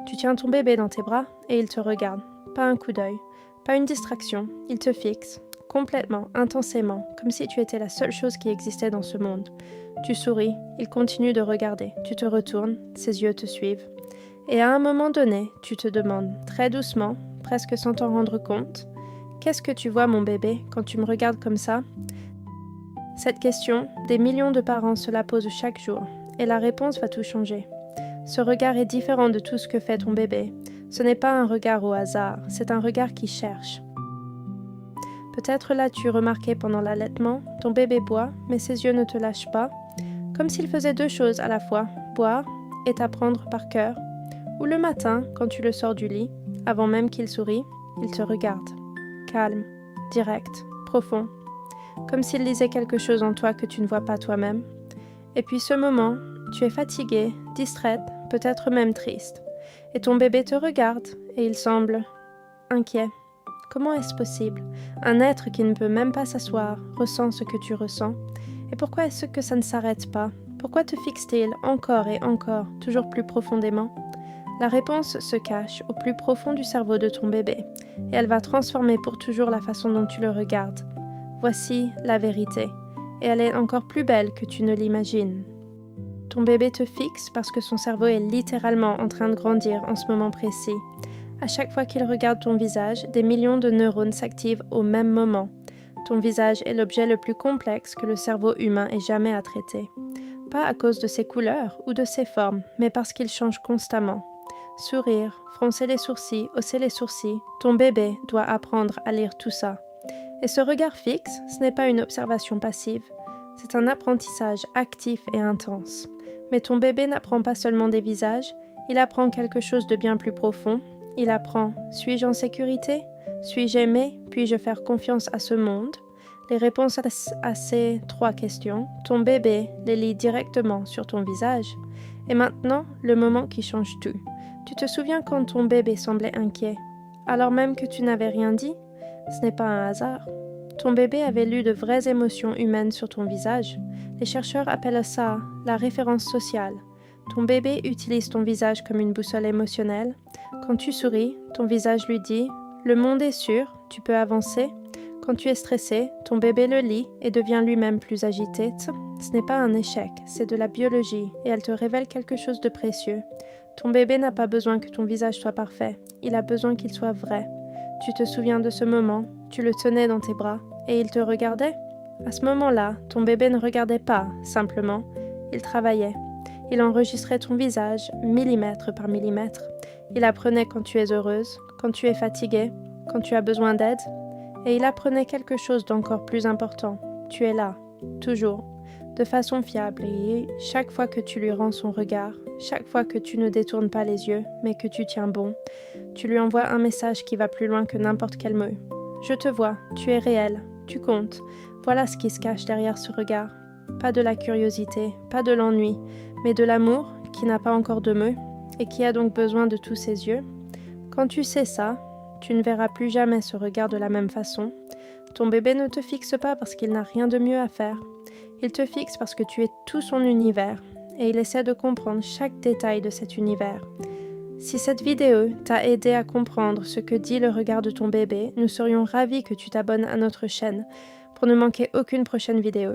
Tu tiens ton bébé dans tes bras et il te regarde. Pas un coup d'œil, pas une distraction, il te fixe, complètement, intensément, comme si tu étais la seule chose qui existait dans ce monde. Tu souris, il continue de regarder, tu te retournes, ses yeux te suivent. Et à un moment donné, tu te demandes, très doucement, presque sans t'en rendre compte, « Qu'est-ce que tu vois, mon bébé, quand tu me regardes comme ça ?» Cette question, des millions de parents se la posent chaque jour, et la réponse va tout changer. Ce regard est différent de tout ce que fait ton bébé. Ce n'est pas un regard au hasard, c'est un regard qui cherche. Peut-être l'as-tu remarqué pendant l'allaitement, ton bébé boit, mais ses yeux ne te lâchent pas, comme s'il faisait deux choses à la fois, boire et t'apprendre par cœur. Ou le matin, quand tu le sors du lit, avant même qu'il sourie, il te regarde. Calme, direct, profond, comme s'il lisait quelque chose en toi que tu ne vois pas toi-même. Et puis ce moment, tu es fatiguée, distraite, peut-être même triste. Et ton bébé te regarde et il semble inquiet. Comment est-ce possible? Un être qui ne peut même pas s'asseoir ressent ce que tu ressens. Et pourquoi est-ce que ça ne s'arrête pas? Pourquoi te fixe-t-il encore et encore, toujours plus profondément? La réponse se cache au plus profond du cerveau de ton bébé, et elle va transformer pour toujours la façon dont tu le regardes. Voici la vérité, et elle est encore plus belle que tu ne l'imagines. Ton bébé te fixe parce que son cerveau est littéralement en train de grandir en ce moment précis. À chaque fois qu'il regarde ton visage, des millions de neurones s'activent au même moment. Ton visage est l'objet le plus complexe que le cerveau humain ait jamais à traiter. Pas à cause de ses couleurs ou de ses formes, mais parce qu'il change constamment. Sourire, froncer les sourcils, hausser les sourcils, ton bébé doit apprendre à lire tout ça. Et ce regard fixe, ce n'est pas une observation passive, c'est un apprentissage actif et intense. Mais ton bébé n'apprend pas seulement des visages, il apprend quelque chose de bien plus profond. Il apprend « Suis-je en sécurité? Suis-je aimé? Puis-je faire confiance à ce monde ?» Les réponses à ces trois questions, ton bébé les lit directement sur ton visage. Et maintenant, le moment qui change tout. Tu te souviens quand ton bébé semblait inquiet, alors même que tu n'avais rien dit? Ce n'est pas un hasard. Ton bébé avait lu de vraies émotions humaines sur ton visage. Les chercheurs appellent ça la référence sociale. Ton bébé utilise ton visage comme une boussole émotionnelle. Quand tu souris, ton visage lui dit « Le monde est sûr, tu peux avancer ». Quand tu es stressé, ton bébé le lit et devient lui-même plus agité. Ce n'est pas un échec, c'est de la biologie et elle te révèle quelque chose de précieux. Ton bébé n'a pas besoin que ton visage soit parfait, il a besoin qu'il soit vrai. Tu te souviens de ce moment, tu le tenais dans tes bras et il te regardait? À ce moment-là, ton bébé ne regardait pas, simplement, il travaillait. Il enregistrait ton visage, millimètre par millimètre. Il apprenait quand tu es heureuse, quand tu es fatiguée, quand tu as besoin d'aide. Et il apprenait quelque chose d'encore plus important. Tu es là, toujours, de façon fiable. Et chaque fois que tu lui rends son regard, chaque fois que tu ne détournes pas les yeux, mais que tu tiens bon, tu lui envoies un message qui va plus loin que n'importe quel mot. Je te vois, tu es réel, tu comptes. Voilà ce qui se cache derrière ce regard. Pas de la curiosité, pas de l'ennui, mais de l'amour qui n'a pas encore de mots et qui a donc besoin de tous ses yeux. Quand tu sais ça, tu ne verras plus jamais ce regard de la même façon. Ton bébé ne te fixe pas parce qu'il n'a rien de mieux à faire. Il te fixe parce que tu es tout son univers et il essaie de comprendre chaque détail de cet univers. Si cette vidéo t'a aidé à comprendre ce que dit le regard de ton bébé, nous serions ravis que tu t'abonnes à notre chaîne pour ne manquer aucune prochaine vidéo.